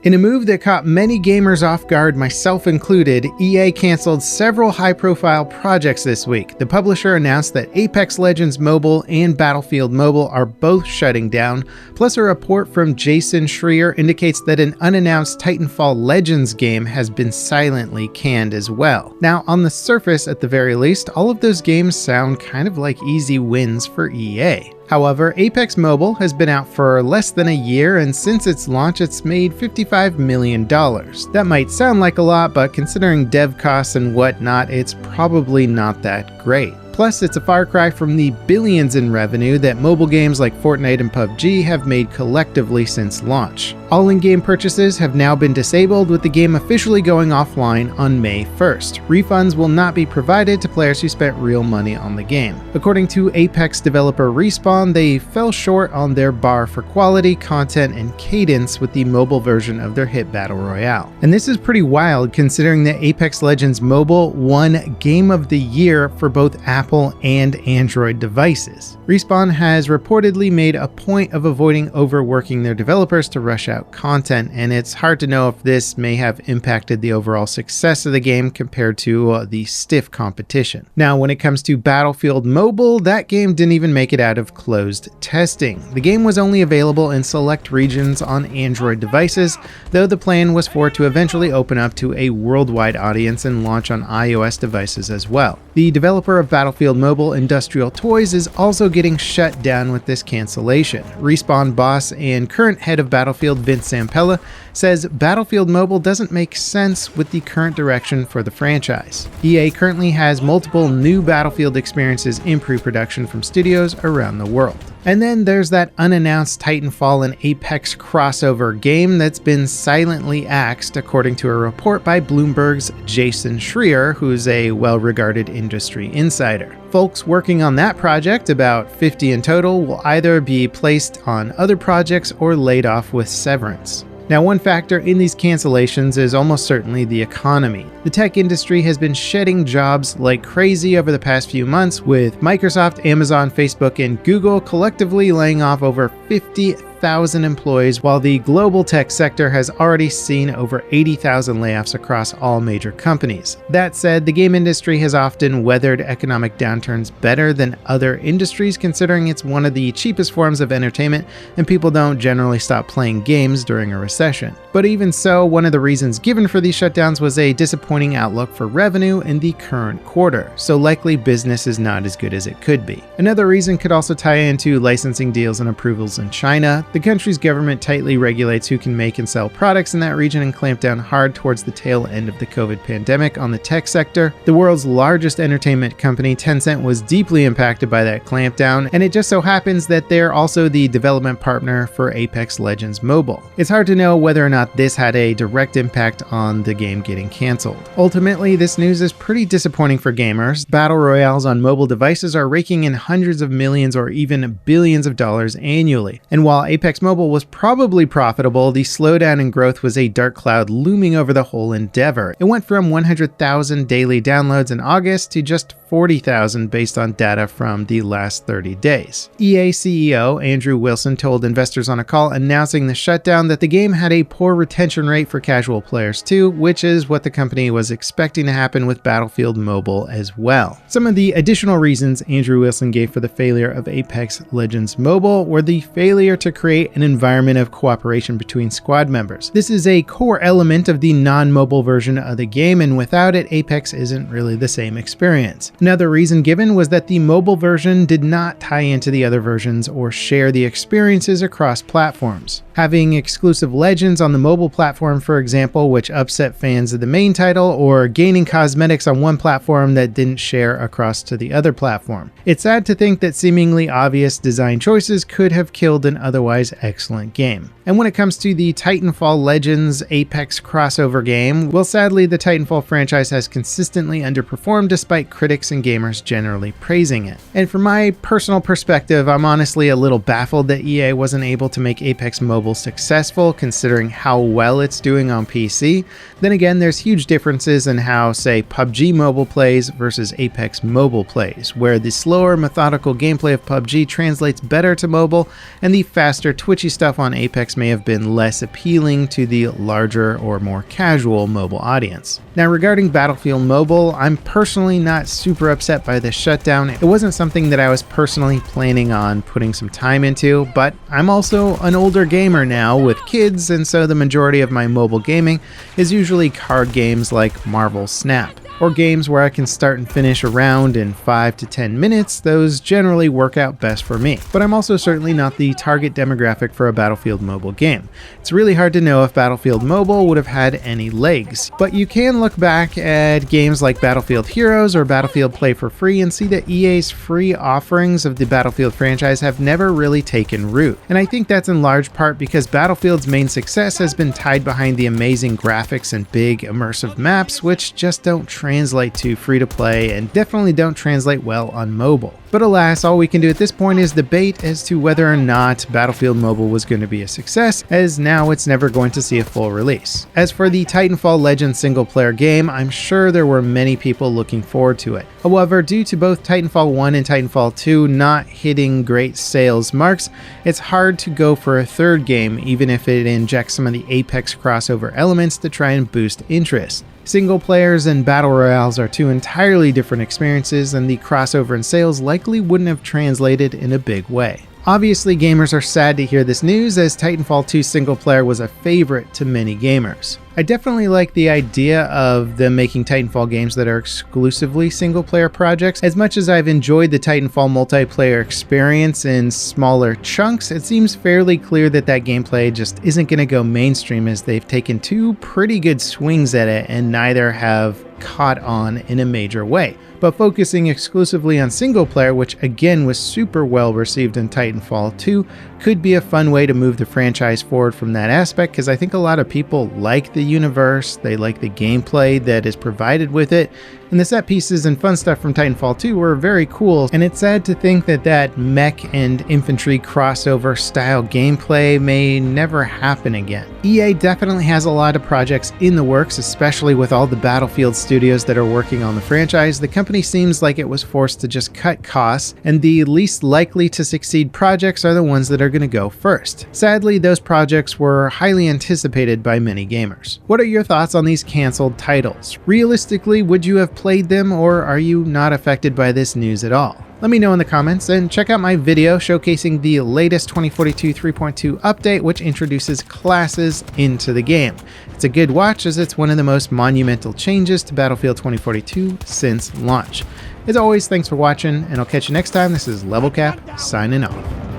In a move that caught many gamers off guard, myself included, EA canceled several high-profile projects this week. The publisher announced that Apex Legends Mobile and Battlefield Mobile are both shutting down, plus a report from Jason Schreier indicates that an unannounced Titanfall Legends game has been silently canned as well. Now, on the surface at the very least, all of those games sound kind of like easy wins for EA. However, Apex Mobile has been out for less than a year, and since its launch it's made $55 million. That might sound like a lot, but considering dev costs and whatnot, it's probably not that great. Plus, it's a far cry from the billions in revenue that mobile games like Fortnite and PUBG have made collectively since launch. All in-game purchases have now been disabled, with the game officially going offline on May 1st. Refunds will not be provided to players who spent real money on the game. According to Apex developer Respawn, they fell short on their bar for quality, content, and cadence with the mobile version of their hit Battle Royale. And this is pretty wild considering that Apex Legends Mobile won Game of the Year for both Apple and Android devices. Respawn has reportedly made a point of avoiding overworking their developers to rush out content, and it's hard to know if this may have impacted the overall success of the game compared to the stiff competition. Now, when it comes to Battlefield Mobile, that game didn't even make it out of closed testing. The game was only available in select regions on Android devices, though the plan was for it to eventually open up to a worldwide audience and launch on iOS devices as well. The developer of Battlefield Mobile, Industrial Toys, is also getting shut down with this cancellation. Respawn boss and current head of Battlefield, Vince Zampella, says Battlefield Mobile doesn't make sense with the current direction for the franchise. EA currently has multiple new Battlefield experiences in pre-production from studios around the world. And then there's that unannounced Titanfall and Apex crossover game that's been silently axed, according to a report by Bloomberg's Jason Schreier, who's a well-regarded industry insider. Folks working on that project, about 50 in total, will either be placed on other projects or laid off with severance. Now, one factor in these cancellations is almost certainly the economy. The tech industry has been shedding jobs like crazy over the past few months, with Microsoft, Amazon, Facebook, and Google collectively laying off over 50,000 employees, while the global tech sector has already seen over 80,000 layoffs across all major companies. That said, the game industry has often weathered economic downturns better than other industries, considering it's one of the cheapest forms of entertainment and people don't generally stop playing games during a recession. But even so, one of the reasons given for these shutdowns was a disappointing outlook for revenue in the current quarter, so likely business is not as good as it could be. Another reason could also tie into licensing deals and approvals in China. The country's government tightly regulates who can make and sell products in that region and clamped down hard towards the tail end of the COVID pandemic on the tech sector. The world's largest entertainment company, Tencent, was deeply impacted by that clampdown, and it just so happens that they're also the development partner for Apex Legends Mobile. It's hard to know whether or not this had a direct impact on the game getting canceled. Ultimately, this news is pretty disappointing for gamers. Battle Royales on mobile devices are raking in hundreds of millions or even billions of dollars annually. And while Apex Mobile was probably profitable, the slowdown in growth was a dark cloud looming over the whole endeavor. It went from 100,000 daily downloads in August to just 40,000 based on data from the last 30 days. EA CEO Andrew Wilson told investors on a call announcing the shutdown that the game had a poor retention rate for casual players too, which is what the company was expecting to happen with Battlefield Mobile as well. Some of the additional reasons Andrew Wilson gave for the failure of Apex Legends Mobile were the failure to create an environment of cooperation between squad members. This is a core element of the non-mobile version of the game, and without it, Apex isn't really the same experience. Another reason given was that the mobile version did not tie into the other versions or share the experiences across platforms. Having exclusive legends on the mobile platform, for example, which upset fans of the main title, or gaining cosmetics on one platform that didn't share across to the other platform. It's sad to think that seemingly obvious design choices could have killed an otherwise excellent game. And when it comes to the Titanfall Legends Apex crossover game, well, sadly, the Titanfall franchise has consistently underperformed despite critics and gamers generally praising it. And from my personal perspective, I'm honestly a little baffled that EA wasn't able to make Apex Mobile successful, considering how well it's doing on PC. Then again, there's huge differences in how, say, PUBG Mobile plays versus Apex Mobile plays, where the slower, methodical gameplay of PUBG translates better to mobile, and the faster, twitchy stuff on Apex Apex may have been less appealing to the larger or more casual mobile audience. Now, regarding Battlefield Mobile, I'm personally not super upset by this shutdown. It wasn't something that I was personally planning on putting some time into, but I'm also an older gamer now with kids, and so the majority of my mobile gaming is usually card games like Marvel Snap, or games where I can start and finish a round in 5 to 10 minutes. Those generally work out best for me. But I'm also certainly not the target demographic for a Battlefield Mobile game. It's really hard to know if Battlefield Mobile would have had any legs, but you can look back at games like Battlefield Heroes or Battlefield Play for Free and see that EA's free offerings of the Battlefield franchise have never really taken root. And I think that's in large part because Battlefield's main success has been tied behind the amazing graphics and big immersive maps, which just don't translate to free-to-play and definitely don't translate well on mobile. But alas, all we can do at this point is debate as to whether or not Battlefield Mobile was going to be a success, as now it's never going to see a full release. As for the Titanfall Legends single-player game, I'm sure there were many people looking forward to it. However, due to both Titanfall 1 and Titanfall 2 not hitting great sales marks, it's hard to go for a third game, even if it injects some of the Apex crossover elements to try and boost interest. Single players and battle royales are two entirely different experiences, and the crossover in sales likely wouldn't have translated in a big way. Obviously, gamers are sad to hear this news, as Titanfall 2 single player was a favorite to many gamers. I definitely like the idea of them making Titanfall games that are exclusively single player projects. As much as I've enjoyed the Titanfall multiplayer experience in smaller chunks, it seems fairly clear that that gameplay just isn't going to go mainstream, as they've taken two pretty good swings at it and neither have caught on in a major way. But focusing exclusively on single player, which again was super well received in Titanfall 2, could be a fun way to move the franchise forward from that aspect, because I think a lot of people like the universe, they like the gameplay that is provided with it, and the set pieces and fun stuff from Titanfall 2 were very cool, and it's sad to think that that mech and infantry crossover style gameplay may never happen again. EA definitely has a lot of projects in the works, especially with all the Battlefield studios that are working on the franchise. The company seems like it was forced to just cut costs, and the least likely to succeed projects are the ones that are going to go first. Sadly, those projects were highly anticipated by many gamers. What are your thoughts on these canceled titles? Realistically, would you have played them, or are you not affected by this news at all? Let me know in the comments, and check out my video showcasing the latest 2042 3.2 update, which introduces classes into the game. It's a good watch, as it's one of the most monumental changes to Battlefield 2042 since launch. As always, thanks for watching, and I'll catch you next time. This is Level Cap, signing off.